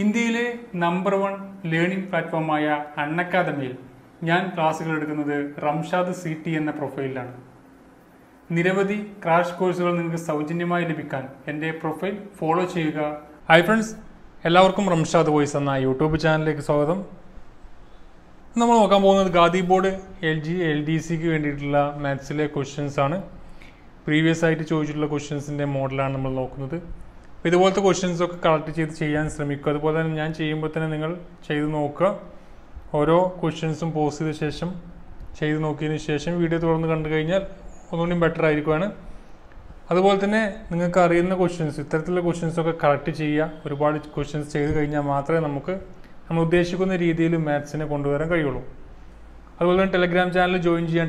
ഇന്ത്യയിലെ number 1 learning പ്ലാറ്റ്ഫോമായ അൺഅക്കാദമിയിൽ ഞാൻ ക്ലാസ്സുകൾ എടുക്കുന്നത് റംഷാദ് CT എന്ന പ്രൊഫൈലിലാണ്. നിരവധി ക്രാഷ് കോഴ്സുകൾ നിങ്ങൾക്ക് സൗജന്യമായി ലഭിക്കാൻ എൻ്റെ പ്രൊഫൈൽ ഫോളോ ചെയ്യുക. ഹായ് ഫ്രണ്ട്സ്, എല്ലാവർക്കും റംഷാദ് വോയിസ് എന്ന യൂട്യൂബ് ചാനലിലേക്ക് സ്വാഗതം. നമ്മൾ നോക്കാൻ പോകുന്നത് ഖാദി ബോർഡ് LDCക്ക് വേണ്ടിയിട്ടുള്ള മാത്സിലെ ക്വസ്റ്റ്യൻസ് ആണ്. പ്രീവിയസ് ആയിട്ട് ചോദിച്ചിട്ടുള്ള ക്വസ്റ്റ്യൻസിൻ്റെ മോഡലാണ് നമ്മൾ നോക്കുന്നത്. അപ്പോൾ ഇതുപോലത്തെ ക്വസ്റ്റ്യൻസൊക്കെ കളക്ട് ചെയ്ത് ചെയ്യാൻ ശ്രമിക്കുക. അതുപോലെ തന്നെ ഞാൻ ചെയ്യുമ്പോൾ തന്നെ നിങ്ങൾ ചെയ്ത് നോക്കുക. ഓരോ ക്വസ്റ്റ്യൻസും പോസ് ചെയ്ത ശേഷം ചെയ്ത് നോക്കിയതിന് ശേഷം വീഡിയോ തുറന്ന് കണ്ടു കഴിഞ്ഞാൽ ഒന്നുകൂടി ബെറ്റർ ആയിരിക്കുവാണ്. അതുപോലെ തന്നെ നിങ്ങൾക്ക് അറിയുന്ന ക്വസ്റ്റ്യൻസ്, ഇത്തരത്തിലുള്ള ക്വസ്റ്റ്യൻസൊക്കെ കളക്ട് ചെയ്യുക. ഒരുപാട് ക്വസ്റ്റ്യൻസ് ചെയ്ത് കഴിഞ്ഞാൽ മാത്രമേ നമ്മൾ ഉദ്ദേശിക്കുന്ന രീതിയിൽ മാത്സിനെ കൊണ്ടുവരാൻ കഴിയുള്ളൂ. അതുപോലെ തന്നെ ടെലഗ്രാം ചാനൽ ജോയിൻ ചെയ്യാൻ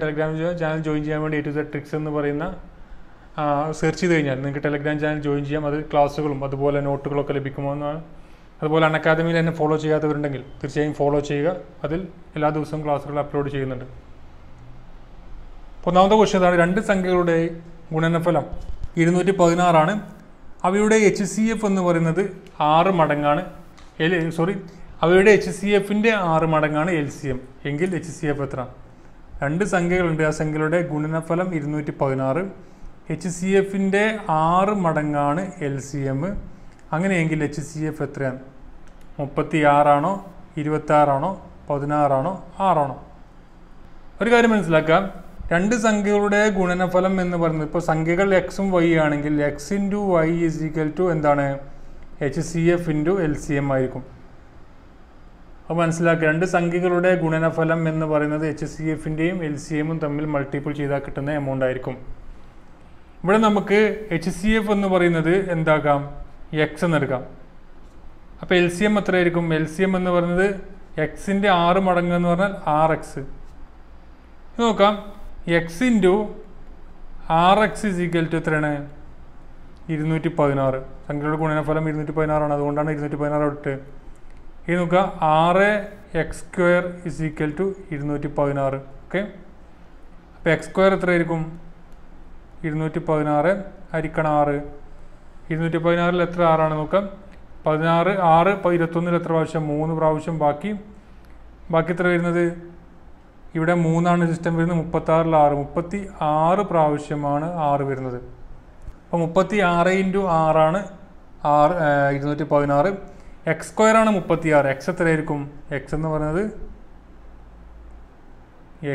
വേണ്ടി A to Z ട്രിക്സ് എന്ന് പറയുന്ന സെർച്ച് ചെയ്ത് കഴിഞ്ഞാൽ നിങ്ങൾക്ക് ടെലഗ്രാം ചാനൽ ജോയിൻ ചെയ്യാം. അത് ക്ലാസ്സുകളും അതുപോലെ നോട്ടുകളൊക്കെ ലഭിക്കുമെന്നാണ്. അതുപോലെ അൺഅക്കാദമിയിൽ എന്നെ ഫോളോ ചെയ്യാത്തവരുണ്ടെങ്കിൽ തീർച്ചയായും ഫോളോ ചെയ്യുക. അതിൽ എല്ലാ ദിവസവും ക്ലാസ്സുകൾ അപ്ലോഡ് ചെയ്യുന്നുണ്ട്. ഒന്നാമത്തെ ക്വസ്റ്റ്യൻ ആണ്, രണ്ട് സംഖ്യകളുടെ ഗുണനഫലം 216 അവയുടെ HCF എന്ന് പറയുന്നത് 6 മടങ്ങാണ്. അവയുടെ HCFൻ്റെ 6 മടങ്ങാണ് LCM എങ്കിൽ HCF എത്ര? രണ്ട് സംഖ്യകളുണ്ട്, ആ സംഖ്യകളുടെ ഗുണനഫലം 216, HCFൻ്റെ 6 മടങ്ങാണ് LCM. അങ്ങനെയെങ്കിൽ HCF എത്രയാണ്? 36 ആണോ, 26 ആണോ, 16 ആണോ, 6 ആണോ? ഒരു കാര്യം മനസ്സിലാക്കാം, രണ്ട് സംഖ്യകളുടെ ഗുണനഫലം എന്ന് പറയുന്നത്, ഇപ്പോൾ സംഖ്യകൾ എക്സും വൈ ആണെങ്കിൽ X × Y = എന്താണ്? HCF × LCM ആയിരിക്കും. അപ്പോൾ മനസ്സിലാക്കുക, രണ്ട് സംഖ്യകളുടെ ഗുണനഫലം എന്ന് പറയുന്നത് HCFൻ്റെയും LCMും തമ്മിൽ മൾട്ടിപ്പിൾ ചെയ്താൽ കിട്ടുന്ന എമൗണ്ട് ആയിരിക്കും. ഇവിടെ നമുക്ക് HCF എന്ന് പറയുന്നത് എന്താക്കാം? X എന്നെടുക്കാം. അപ്പോൾ LCM എത്രയായിരിക്കും? LCM എന്ന് പറയുന്നത് Xൻ്റെ 6 മടങ്ങ് എന്ന് പറഞ്ഞാൽ 6x. നോക്കാം, X × RX = എത്രയാണ്? 216. സംഖ്യയുടെ ഗുണനഫലം 216 ആണ്, അതുകൊണ്ടാണ് 216 ഇട്ട്. ഇനി നോക്കുക, 6x² = 216. ഓക്കെ, അപ്പോൾ x² എത്രയായിരിക്കും? 216 ഹരിക്കണം 6. 216 എത്ര 6 ആണ്? നോക്കാം, 16 6 21 എത്ര പ്രാവശ്യം? 3 പ്രാവശ്യം. ബാക്കി എത്ര വരുന്നത്? ഇവിടെ 3 ആണ് സിസ്റ്റം വരുന്നത്. 36 36 പ്രാവശ്യമാണ് 6 വരുന്നത്. അപ്പോൾ 36 × 6 ആണ് 216. x² ആണ് 36. x എത്രയായിരിക്കും? x എന്ന് പറയുന്നത്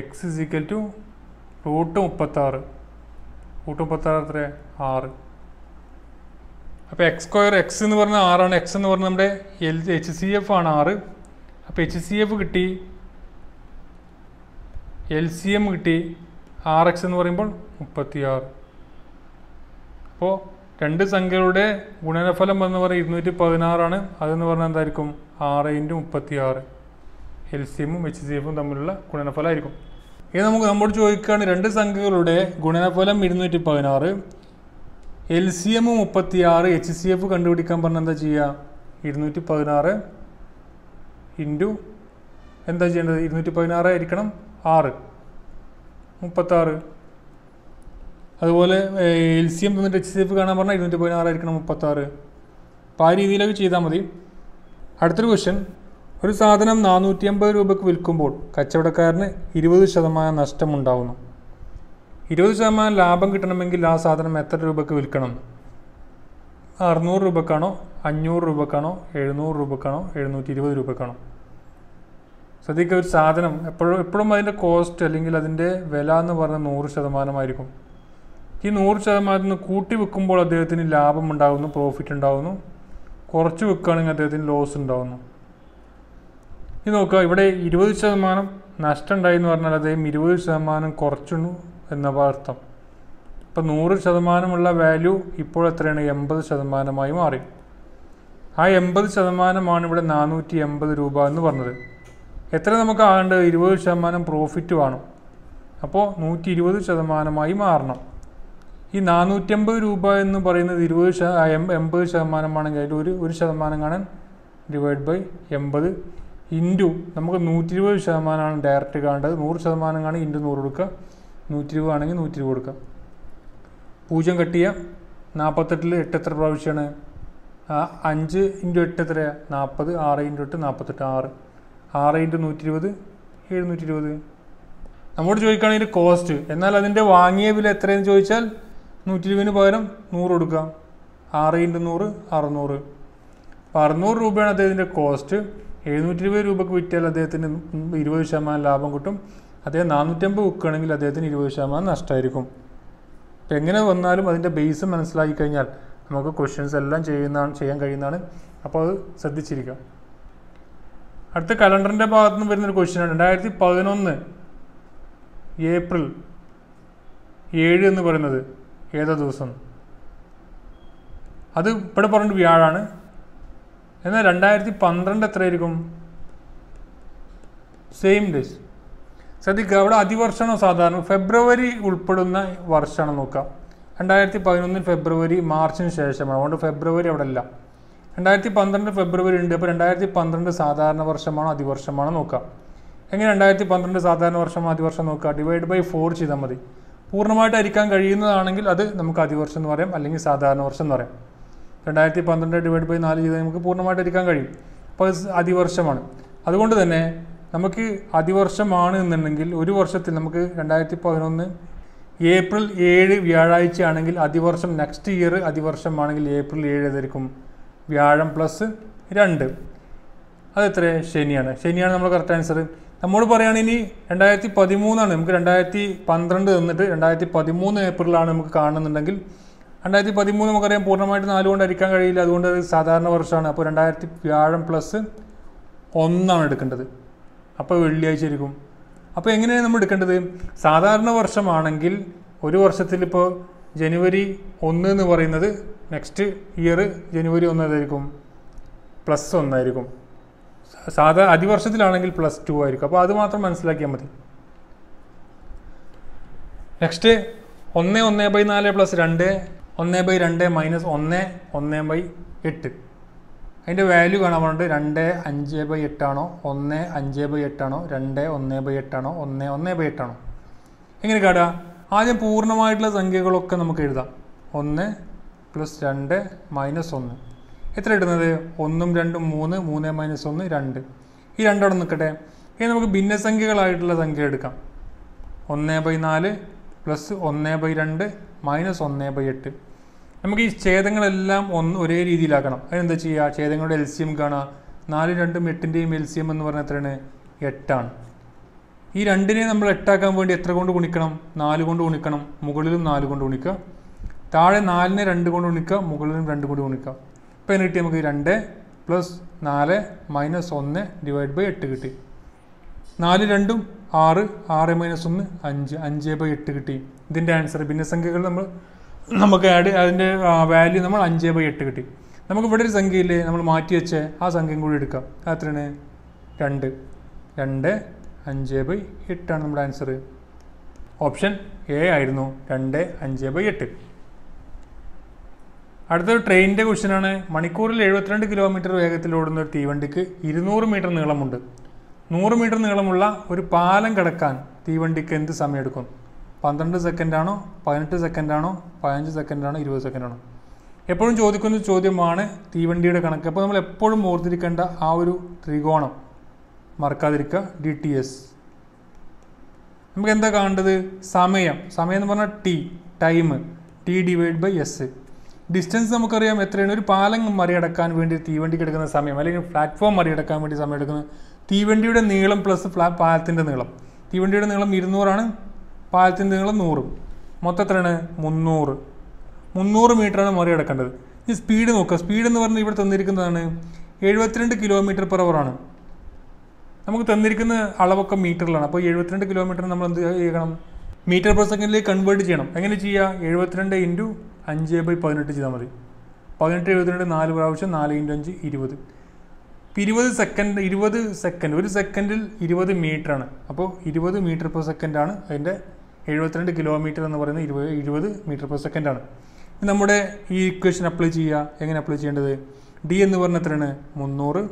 x = √36. √36 എത്ര? 6. അപ്പോൾ x² x എന്ന് പറഞ്ഞാൽ 6 ആണ്. x എന്ന് പറഞ്ഞാൽ നമ്മുടെ HCF ആണ് 6. അപ്പോൾ HCF കിട്ടി, LCM കിട്ടി, RX എന്ന് പറയുമ്പോൾ 36. അപ്പോൾ രണ്ട് സംഖ്യകളുടെ ഗുണനഫലം എന്ന് പറയുന്നത് 216 ആണ്. അതെന്ന് പറഞ്ഞാൽ എന്തായിരിക്കും? 6 × 36. LCMും HCFും തമ്മിലുള്ള ഗുണനഫലമായിരിക്കും. ഇത് നമ്മോട് ചോദിക്കുകയാണ്, രണ്ട് സംഖ്യകളുടെ ഗുണനഫലം 216, LCM 36, HCF കണ്ടുപിടിക്കാൻ പറഞ്ഞാൽ എന്താ ചെയ്യുക? 216 × എന്താ ചെയ്യേണ്ടത്? 216 ആയിരിക്കണം 6, 36. അതുപോലെ LCM തന്നിട്ട് HCF കാണാൻ പറഞ്ഞാൽ 216 ആയിരിക്കണം 36. അപ്പോൾ ആ രീതിയിലൊക്കെ ചെയ്താൽ മതി. അടുത്തൊരു ക്വസ്റ്റ്യൻ, ഒരു സാധനം 450 രൂപയ്ക്ക് വിൽക്കുമ്പോൾ കച്ചവടക്കാരന് 20% നഷ്ടമുണ്ടാകുന്നു. 20% ലാഭം കിട്ടണമെങ്കിൽ ആ സാധനം എത്ര രൂപയ്ക്ക് വിൽക്കണം? 600 രൂപക്കാണോ, 500 രൂപക്കാണോ, 700 രൂപക്കാണോ, 720 രൂപക്കാണോ? ശ്രദ്ധിക്കുക, ഒരു സാധനം എപ്പോഴും അതിൻ്റെ കോസ്റ്റ് അല്ലെങ്കിൽ അതിൻ്റെ വില എന്ന് പറഞ്ഞാൽ 100% ആയിരിക്കും. ഈ 100% കൂട്ടി വിൽക്കുമ്പോൾ അദ്ദേഹത്തിന് ലാഭം ഉണ്ടാകുന്നു, പ്രോഫിറ്റ് ഉണ്ടാകുന്നു. കുറച്ച് വിൽക്കുകയാണെങ്കിൽ അദ്ദേഹത്തിന് ലോസ് ഉണ്ടാകുന്നു. ഇത് നോക്കുക, ഇവിടെ 20% നഷ്ടം ഉണ്ടായി എന്ന് പറഞ്ഞാൽ അദ്ദേഹം 20% കുറച്ചു എന്ന അർത്ഥം. ഇപ്പം 100% വാല്യൂ ഇപ്പോൾ എത്രയാണ്? 80% മാറി. ആ 80% ഇവിടെ 480 രൂപ എന്ന് പറഞ്ഞത്. എത്ര നമുക്ക് ആകേണ്ടത്? 20% പ്രോഫിറ്റ് വേണം. അപ്പോൾ 120% മാറണം. ഈ 450 രൂപ എന്ന് പറയുന്നത് 80% ആണെങ്കിൽ അതിൽ 1% കാണാൻ /80 ഇൻറ്റു നമുക്ക് 120% ഡയറക്റ്റ് കാണേണ്ടത്. 100% കാണി ഇൻറ്റു 100 കൊടുക്കുക. 120 ആണെങ്കിൽ 120 കൊടുക്കുക. 0 കട്ട് ചെയ്യുക. 48 8 എത്ര പ്രാവശ്യമാണ്? 5 ഇൻറ്റു 8 എത്രയാണ് 40, 6 ഇൻറ്റു 8 48, 6 ഇൻറ്റു 120 720. നമ്മോട് ചോദിക്കുകയാണെങ്കിൽ കോസ്റ്റ്, എന്നാൽ അതിൻ്റെ വാങ്ങിയ വില എത്രയെന്ന് ചോദിച്ചാൽ 120 പകരം 100 കൊടുക്കാം. 6 ഇൻറ്റു 100 600. അപ്പോൾ 600 രൂപയാണ് അദ്ദേഹത്തിൻ്റെ കോസ്റ്റ്. 720 രൂപക്ക് വിറ്റാൽ അദ്ദേഹത്തിന് 20% ലാഭം കിട്ടും. അദ്ദേഹം 450 വിൽക്കുകയാണെങ്കിൽ അദ്ദേഹത്തിന് 20% നഷ്ടമായിരിക്കും. അപ്പോൾ എങ്ങനെ വന്നാലും അതിൻ്റെ ബേസ് മനസ്സിലാക്കി കഴിഞ്ഞാൽ നമുക്ക് ക്വസ്റ്റ്യൻസ് എല്ലാം ചെയ്യാൻ കഴിയുന്നതാണ്. അപ്പോൾ അത് ശ്രദ്ധിച്ചിരിക്കുക. അടുത്ത കലണ്ടറിൻ്റെ ഭാഗത്തു നിന്ന് വരുന്നൊരു ക്വസ്റ്റ്യനാണ്. 2011 ഏപ്രിൽ 7 എന്ന് പറയുന്നത് ഏതാ ദിവസം? അത് ഇവിടെ പറഞ്ഞിട്ട് വ്യാഴാണ്. എന്നാൽ 2012 എത്രയായിരിക്കും? Same days. ശ്രദ്ധിക്കുക, അവിടെ അതിവർഷമാണോ സാധാരണ? ഫെബ്രുവരി ഉൾപ്പെടുന്ന വർഷമാണ് നോക്കുക. 2011 ഫെബ്രുവരി മാർച്ചിന് ശേഷമാണ്, അതുകൊണ്ട് ഫെബ്രുവരി അവിടെ അല്ല. 2012 ഫെബ്രുവരി ഉണ്ട്. അപ്പോൾ 2012 സാധാരണ വർഷമാണോ അതിവർഷമാണോ നോക്കുക. എങ്ങനെ 2012 സാധാരണ വർഷം അതിവർഷം നോക്കുക? ഡിവൈഡ് ബൈ 4 ചെയ്താൽ മതി. പൂർണ്ണമായിട്ട് ഹരിക്കാൻ കഴിയുന്നതാണെങ്കിൽ അത് നമുക്ക് അതിവർഷം എന്ന് പറയാം, അല്ലെങ്കിൽ സാധാരണ വർഷം എന്ന് പറയാം. 2012 ഡിവൈഡ് ബൈ 4 ചെയ്താൽ നമുക്ക് പൂർണ്ണമായിട്ട് ഹരിക്കാൻ കഴിയും. അപ്പോൾ അത് അതിവർഷമാണ്. അതുകൊണ്ട് തന്നെ നമുക്ക് അതിവർഷമാണ് എന്നുണ്ടെങ്കിൽ ഒരു വർഷത്തിൽ നമുക്ക് 2011 ഏപ്രിൽ 7 വ്യാഴാഴ്ച ആണെങ്കിൽ അതിവർഷം നെക്സ്റ്റ് ഇയർ അതിവർഷമാണെങ്കിൽ ഏപ്രിൽ 7 ഏതായിരിക്കും? വ്യാഴം പ്ലസ് 2. അതെത്ര? ശനിയാണ്. ശനിയാണ് നമ്മൾ കറക്റ്റ് ആൻസർ. നമ്മോട് പറയുകയാണെങ്കിൽ ഇനി 2013 നമുക്ക് 2012 തന്നിട്ട് 2013 ഏപ്രിലാണ് നമുക്ക് കാണുന്നുണ്ടെങ്കിൽ 2013 നമുക്കറിയാം പൂർണ്ണമായിട്ട് 4 കൊണ്ട് ഹരിക്കാൻ കഴിയില്ല, അതുകൊണ്ട് അത് സാധാരണ വർഷമാണ്. അപ്പോൾ വ്യാഴം പ്ലസ് 1 എടുക്കേണ്ടത്. അപ്പോൾ വെള്ളിയാഴ്ച ആയിരിക്കും. അപ്പോൾ എങ്ങനെയാണ് നമ്മൾ എടുക്കേണ്ടത്? സാധാരണ വർഷമാണെങ്കിൽ ഒരു വർഷത്തിൽ ഇപ്പോൾ ജനുവരി 1 എന്ന് പറയുന്നത് നെക്സ്റ്റ് ഇയർ ജനുവരി 1 ഏതായിരിക്കും? +1 ആയിരിക്കും. അതിവർഷത്തിലാണെങ്കിൽ +2 ആയിരിക്കും. അപ്പോൾ അത് മാത്രം മനസ്സിലാക്കിയാൽ മതി. നെക്സ്റ്റ് 1/4 + 2 1/2 - 1 1/8. അതിൻ്റെ വാല്യൂ കാണാൻ പറഞ്ഞിട്ട് 2/5/8 ആണോ 1/5/8 ആണോ 2/1/8 ആണോ 1/1/8 ആണോ? എങ്ങനെ കാണുക? ആദ്യം പൂർണ്ണമായിട്ടുള്ള സംഖ്യകളൊക്കെ നമുക്ക് എഴുതാം. 1 + 2 - 1. എത്ര ഇടുന്നത്? 1 2 3 3 - 1 2. ഈ രണ്ടോടെ നിൽക്കട്ടെ. ഇനി നമുക്ക് ഭിന്നസംഖ്യകളായിട്ടുള്ള സംഖ്യ എടുക്കാം. 1/4 + 1/2 - 1/8. നമുക്ക് ഈ ഛേദങ്ങളെല്ലാം ഒരേ രീതിയിലാക്കണം. അതിനെന്താ ചെയ്യുക? ഛേദങ്ങളുടെ LCM കാണുക. 4 2 8ൻ്റെയും LCM എന്ന് പറഞ്ഞാൽ എത്രയാണ്? 8 ആണ്. ഈ 2നെ നമ്മൾ 8 ആക്കാൻ വേണ്ടി എത്ര കൊണ്ട് ഗുണിക്കണം? 4 കൊണ്ട് ഗുണിക്കണം. മുകളിലും 4 കൊണ്ട് ഗുണിക്കുക. താഴെ 4നെ 2 കൊണ്ട് ഗുണിക്കുക, മുകളിലും 2 കൊണ്ട് ഗുണിക്കുക. ഇപ്പോൾ അതിന് കിട്ടി നമുക്ക് 2 + 4 - 1 ഡിവൈഡ് ബൈ 8 കിട്ടി. 4 2 6 6 - 1 5 5/8 കിട്ടി. ഇതിൻ്റെ ആൻസർ ഭിന്നസംഖ്യകൾ നമുക്ക് അതിൻ്റെ വാല്യൂ നമ്മൾ 5/8 കിട്ടി. നമുക്ക് ഇവിടെ ഒരു സംഖ്യയില്ലേ നമ്മൾ മാറ്റി വെച്ച് ആ സംഖ്യയും കൂടി എടുക്കാം. എത്രയാണ്? 2 2 5/8 ആണ് നമ്മുടെ ആൻസർ. ഓപ്ഷൻ എ ആയിരുന്നു 2 5/8. അടുത്തൊരു ട്രെയിനിൻ്റെ ക്വസ്റ്റ്യനാണ്. മണിക്കൂറിൽ 72 കിലോമീറ്റർ വേഗത്തിൽ ഓടുന്ന ഒരു തീവണ്ടിക്ക് 200 മീറ്റർ നീളമുണ്ട്. 100 മീറ്റർ നീളമുള്ള ഒരു പാലം കടക്കാൻ തീവണ്ടിക്ക് എന്ത് സമയമെടുക്കും? 12 സെക്കൻഡാണോ 18 സെക്കൻഡാണോ 15 സെക്കൻഡാണോ 20 സെക്കൻഡാണോ? എപ്പോഴും ചോദിക്കുന്ന ചോദ്യമാണ് തീവണ്ടിയുടെ കണക്ക്. അപ്പോൾ നമ്മൾ എപ്പോഴും ഓർത്തിരിക്കേണ്ട ആ ഒരു ത്രികോണം മറക്കാതിരിക്കുക. DTS. നമുക്ക് എന്താ കാണേണ്ടത്? സമയം എന്ന് പറഞ്ഞാൽ ടൈം T/S. ഡിസ്റ്റൻസ് നമുക്കറിയാം എത്രയാണ്. ഒരു പാലം മറികടക്കാൻ വേണ്ടി തീവണ്ടിക്ക് എടുക്കുന്ന സമയം, അല്ലെങ്കിൽ പ്ലാറ്റ്ഫോം മറികടക്കാൻ വേണ്ടി സമയം എടുക്കുന്നത് തീവണ്ടിയുടെ നീളം പ്ലസ് പാലത്തിൻ്റെ നീളം. തീവണ്ടിയുടെ നീളം 200 ആണ്, പാലത്തിൻ്റെ നീളം 100. മൊത്തം എത്രയാണ്? 300 മീറ്ററാണ് മറികടക്കേണ്ടത്. ഈ സ്പീഡ് നോക്കുക. സ്പീഡ് എന്ന് പറഞ്ഞാൽ ഇവിടെ തന്നിരിക്കുന്നതാണ് 72 km/h ആണ്. നമുക്ക് തന്നിരിക്കുന്ന അളവൊക്കെ മീറ്ററിലാണ്. അപ്പോൾ 72 കിലോമീറ്റർ നമ്മൾ എന്ത് ചെയ്യണം? മീറ്റർ പെർ സെക്കൻഡിലേക്ക് കൺവേർട്ട് ചെയ്യണം. എങ്ങനെ ചെയ്യുക? 72 × 5/18 ചെയ്താൽ മതി. 18 72 4 പ്രാവശ്യം 4 × 5 20. 20 സെക്കൻഡ് ഒരു സെക്കൻഡിൽ 20 മീറ്ററാണ്. അപ്പോൾ 20 മീറ്റർ പെർ സെക്കൻഡാണ് അതിൻ്റെ 72 കിലോമീറ്റർ എന്ന് പറയുന്നത് 20 മീറ്റർ പെർ സെക്കൻഡാണ്. നമ്മുടെ ഈ ഇക്വേഷൻ അപ്ലൈ ചെയ്യുക. എങ്ങനെ അപ്ലൈ ചെയ്യേണ്ടത്? ഡി എന്ന് പറഞ്ഞാൽ എത്രയാണ്? 300.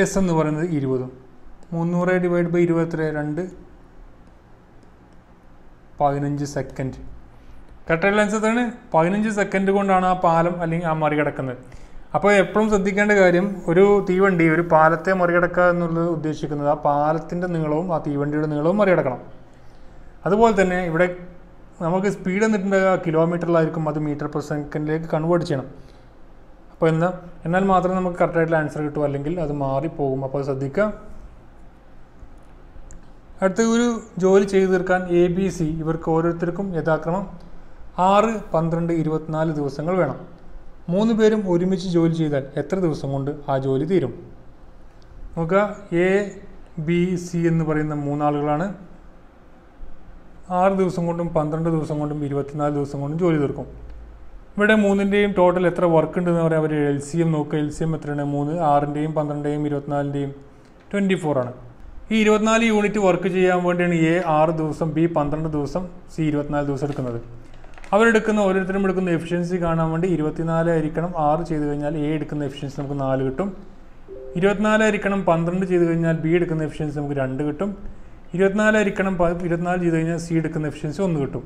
എസ് എന്ന് പറയുന്നത് 20. 300 ഡിവൈഡ് ബൈ 20 എത്ര? 2 15 സെക്കൻഡ്. കറക്റ്റായിട്ടുള്ള ആൻസർ ആണ് 15 സെക്കൻഡ് കൊണ്ടാണ് ആ പാലം അല്ലെങ്കിൽ ആ മറികടക്കുന്നത്. അപ്പോൾ എപ്പോഴും ശ്രദ്ധിക്കേണ്ട കാര്യം, ഒരു തീവണ്ടി ഒരു പാലത്തെ മറികടക്കുക എന്നുള്ളത് ഉദ്ദേശിക്കുന്നത് ആ പാലത്തിൻ്റെ നീളവും ആ തീവണ്ടിയുടെ നീളവും മറികടക്കണം. അതുപോലെ തന്നെ ഇവിടെ നമുക്ക് സ്പീഡ് എന്നിട്ടുണ്ടെങ്കിൽ കിലോമീറ്ററിലായിരിക്കും, അത് മീറ്റർ പെർ സെക്കൻഡിലേക്ക് കൺവേർട്ട് ചെയ്യണം. അപ്പോൾ എന്നാൽ മാത്രമേ നമുക്ക് കറക്റ്റായിട്ടുള്ള ആൻസർ കിട്ടൂ, അല്ലെങ്കിൽ അത് മാറിപ്പോകും. അപ്പോൾ ശ്രദ്ധിക്കുക. അടുത്ത ഒരു ജോലി ചെയ്തു തീർക്കാൻ ABC ഇവർക്ക് ഓരോരുത്തർക്കും യഥാക്രമം 6, 12, 24 ദിവസങ്ങൾ വേണം. 3 പേരും ഒരുമിച്ച് ജോലി ചെയ്താൽ എത്ര ദിവസം കൊണ്ട് ആ ജോലി തീരും? നോക്കുക, ABC എന്ന് പറയുന്ന 3 ആളുകളാണ്. 6 ദിവസം കൊണ്ടും 12 ദിവസം കൊണ്ടും 24 ദിവസം കൊണ്ടും ജോലി തീർക്കും. ഇവിടെ 3ൻ്റെയും ടോട്ടൽ എത്ര വർക്ക് ഉണ്ടെന്ന് പറയാൻ അവർ LCM നോക്കുക. LCM എത്രയാണ്? 3, 6ൻ്റെയും 12ൻ്റെയും 24ൻ്റെയും 24 ആണ്. ഈ 24 യൂണിറ്റ് വർക്ക് ചെയ്യാൻ വേണ്ടിയാണ് A 6 ദിവസം, B 12 ദിവസം, C 24 ദിവസം എടുക്കുന്നത്. അവരെടുക്കുന്ന ഓരോരുത്തരും എടുക്കുന്ന എഫിഷ്യൻസി കാണാൻ വേണ്ടി 24 ആയിരിക്കണം 6 ചെയ്ത് കഴിഞ്ഞാൽ A എടുക്കുന്ന എഫിഷ്യൻസി നമുക്ക് 4 കിട്ടും. 24 ആയിരിക്കണം 12 ചെയ്ത് കഴിഞ്ഞാൽ B എടുക്കുന്ന എഫിഷ്യൻസി നമുക്ക് 2 കിട്ടും. 24 ആയിരിക്കണം 24 ചെയ്ത് കഴിഞ്ഞാൽ C എടുക്കുന്ന എഫിഷ്യൻസി 1 കിട്ടും.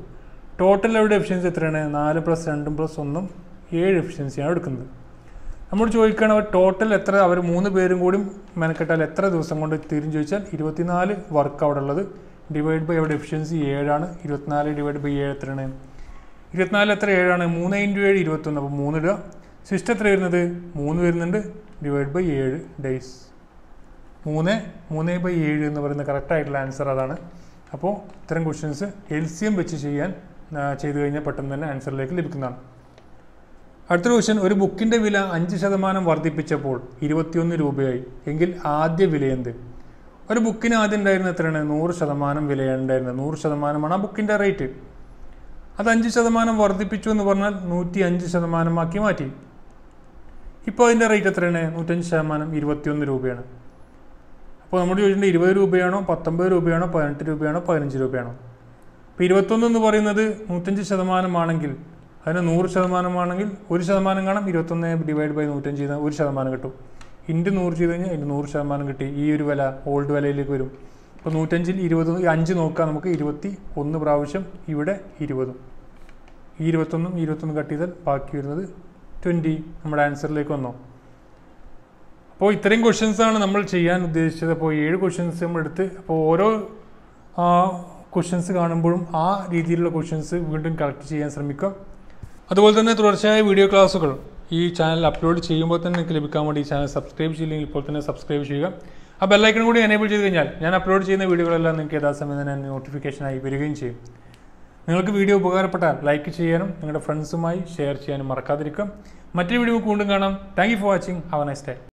ടോട്ടൽ അവരുടെ എഫിഷ്യൻസി എത്രയാണ്? 4 + 2 + 1 7 എഫിഷ്യൻസിയാണ് എടുക്കുന്നത്. നമ്മൾ ചോദിക്കുകയാണ് അവർ ടോട്ടൽ എത്ര, അവർ 3 പേരും കൂടി മെനക്കെട്ടാൽ എത്ര ദിവസം കൊണ്ട് തീരും ചോദിച്ചാൽ 24 വർക്ക് അവിടെ ഉള്ളത് ഡിവൈഡ് ബൈ അവരുടെ എഫിഷ്യൻസി 7 ആണ്. 24 ഡിവൈഡ് ബൈ 7 എത്രയാണ്? 24 എത്ര? 7 ആണ്. 3 × 7 21. അപ്പോൾ 3 ഇടുക. സിസ്റ്റം എത്ര വരുന്നത്? 3 വരുന്നുണ്ട്. Divide by 7 days. 3/7 എന്ന് പറയുന്ന കറക്റ്റായിട്ടുള്ള ആൻസർ അതാണ്. അപ്പോൾ ഇത്തരം ക്വസ്റ്റ്യൻസ് LCM വെച്ച് ചെയ്ത് കഴിഞ്ഞാൽ പെട്ടെന്ന് തന്നെ ആൻസറിലേക്ക് ലഭിക്കുന്നതാണ്. അടുത്തൊരു ക്വസ്റ്റ്യൻ, ഒരു ബുക്കിൻ്റെ വില 5% വർദ്ധിപ്പിച്ചപ്പോൾ 21 രൂപയായി എങ്കിൽ ആദ്യ വില എന്ത്? ഒരു ബുക്കിന് ആദ്യം ഉണ്ടായിരുന്ന എത്രയാണ്? 100% വിലയാണ് ഉണ്ടായിരുന്നത്. 100% ആ ബുക്കിൻ്റെ റേറ്റ്. അത് 5% വർദ്ധിപ്പിച്ചു എന്ന് പറഞ്ഞാൽ 105% മാറ്റി. ഇപ്പോൾ അതിൻ്റെ റേറ്റ് എത്രയാണ്? 105%, 21 രൂപയാണ്. അപ്പോൾ നമ്മൾ ചോദിച്ചിട്ടുണ്ട് 20 രൂപയാണോ 19 രൂപയാണോ 18 രൂപയാണോ 15 രൂപയാണോ? ഇപ്പോൾ 21 എന്ന് പറയുന്നത് 105% ആണെങ്കിൽ അതിന് 100% ആണെങ്കിൽ 1% കാണാം. 21 ഡിവൈഡ് ബൈ 105 ചെയ്താൽ 1% കിട്ടും. ഇൻറ്റ് 100 ചെയ്ത് കഴിഞ്ഞാൽ അതിന് 100% കിട്ടി. ഈ ഒരു വില ഓൾഡ് വിലയിലേക്ക് വരും. ഇപ്പോൾ 105ൽ 20 5 നോക്കാം നമുക്ക്. 21 പ്രാവശ്യം ഇവിടെ 20. ഈ 21 കട്ട് ചെയ്താൽ ബാക്കി വരുന്നത് 20 നമ്മുടെ ആൻസറിലേക്ക് വന്നോ. അപ്പോൾ ഇത്രയും ക്വസ്റ്റ്യൻസാണ് നമ്മൾ ചെയ്യാൻ ഉദ്ദേശിച്ചത്. അപ്പോൾ 7 ക്വസ്റ്റ്യൻസ് നമ്മൾ എടുത്ത്, അപ്പോൾ ഓരോ ക്വസ്റ്റ്യൻസ് കാണുമ്പോഴും ആ രീതിയിലുള്ള ക്വസ്റ്റ്യൻസ് വീണ്ടും കളക്ട് ചെയ്യാൻ ശ്രമിക്കുക. അതുപോലെ തന്നെ തുടർച്ചയായ വീഡിയോ ക്ലാസ്സുകൾ ഈ ചാനൽ അപ്ലോഡ് ചെയ്യുമ്പോൾ തന്നെ നിങ്ങൾക്ക് ലഭിക്കാൻ വേണ്ടി ഈ ചാനൽ സബ്സ്ക്രൈബ് ചെയ്യില്ലെങ്കിൽ ഇപ്പോൾ തന്നെ സബ്സ്ക്രൈബ് ചെയ്യുക. ആ ബെല്ലൈക്കൺ കൂടി എനേബിൾ ചെയ്ത് കഴിഞ്ഞാൽ ഞാൻ അപ്ലോഡ് ചെയ്യുന്ന വീഡിയോകളെല്ലാം നിങ്ങൾക്ക് യഥാസമയം തന്നെ നോട്ടിഫിക്കേഷനായി വരികയും ചെയ്യും. നിങ്ങൾക്ക് വീഡിയോ ഉപകാരപ്പെട്ടാൽ ലൈക്ക് ചെയ്യാനും നിങ്ങളുടെ ഫ്രണ്ട്സുമായി ഷെയർ ചെയ്യാനും മറക്കാതിരിക്കുക. മറ്റൊരു വീഡിയോ വീണ്ടും കാണാം. Thank you for watching. Have A nice day.